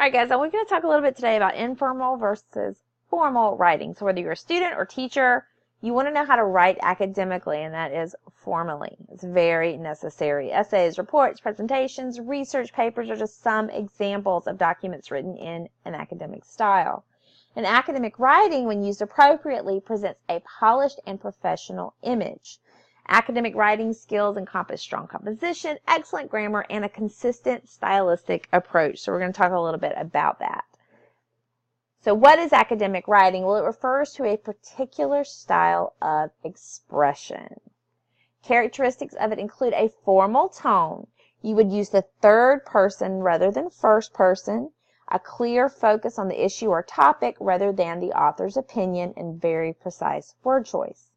All right, guys, we're going to talk a little bit today about informal versus formal writing. So whether you're a student or teacher, you want to know how to write academically, and that is formally. It's very necessary. Essays, reports, presentations, research papers are just some examples of documents written in an academic style. And academic writing, when used appropriately, presents a polished and professional image. Academic writing skills encompass strong composition, excellent grammar, and a consistent stylistic approach. So we're going to talk a little bit about that. So what is academic writing? Well, it refers to a particular style of expression. Characteristics of it include a formal tone. You would use the third person rather than first person, a clear focus on the issue or topic rather than the author's opinion, and very precise word choice.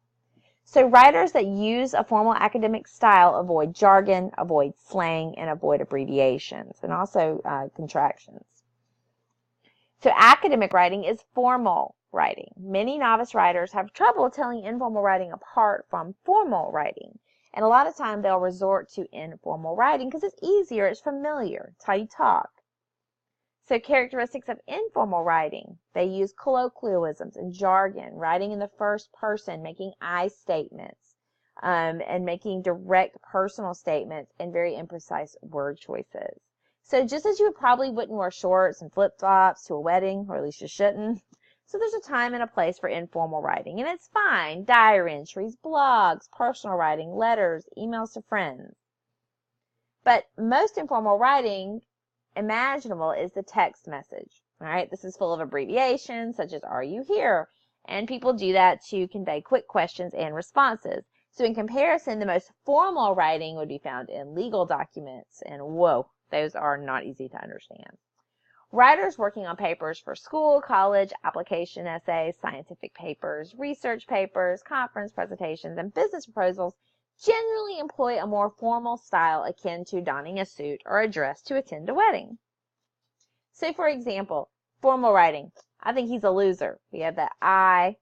So writers that use a formal academic style avoid jargon, avoid slang, and avoid abbreviations, and also contractions. So academic writing is formal writing. Many novice writers have trouble telling informal writing apart from formal writing. And a lot of time they'll resort to informal writing because it's easier, it's familiar, it's how you talk. So characteristics of informal writing, they use colloquialisms and jargon, writing in the first person, making I statements, and making direct personal statements and very imprecise word choices. So just as you probably wouldn't wear shorts and flip-flops to a wedding, or at least you shouldn't, so there's a time and a place for informal writing, and it's fine. Diary entries, blogs, personal writing, letters, emails to friends. But most informal writing imaginable is the text message. All right, this is full of abbreviations such as "Are you here?" And people do that to convey quick questions and responses. So in comparison, the most formal writing would be found in legal documents, and whoa, those are not easy to understand. Writers working on papers for school, college, application essays, scientific papers, research papers, conference presentations, and business proposals generally employ a more formal style akin to donning a suit or a dress to attend a wedding. So for example, formal writing, I think he's a loser. We have the I,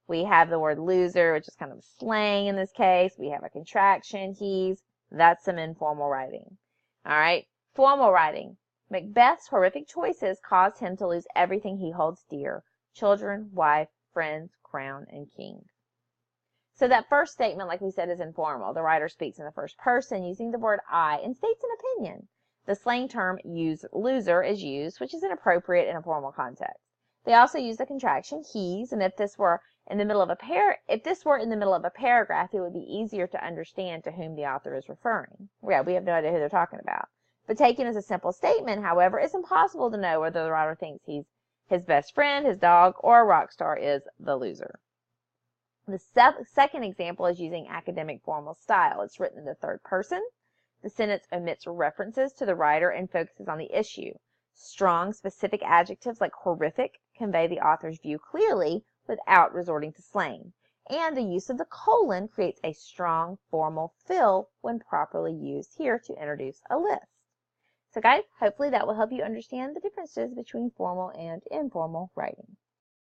we have the word loser, which is kind of slang in this case. We have a contraction, he's, that's some informal writing. All right, formal writing. Macbeth's horrific choices caused him to lose everything he holds dear: children, wife, friends, crown, and king. So that first statement, like we said, is informal. The writer speaks in the first person using the word I and states an opinion. The slang term loser is used, which is inappropriate in a formal context. They also use the contraction he's, and if this were in the middle of a paragraph, it would be easier to understand to whom the author is referring. Yeah, we have no idea who they're talking about. But taken as a simple statement, however, it's impossible to know whether the writer thinks he's his best friend, his dog, or a rock star is the loser. The second example is using academic formal style. It's written in the third person. The sentence omits references to the writer and focuses on the issue. Strong, specific adjectives like horrific convey the author's view clearly without resorting to slang. And the use of the colon creates a strong formal fill when properly used here to introduce a list. So guys, hopefully that will help you understand the differences between formal and informal writing.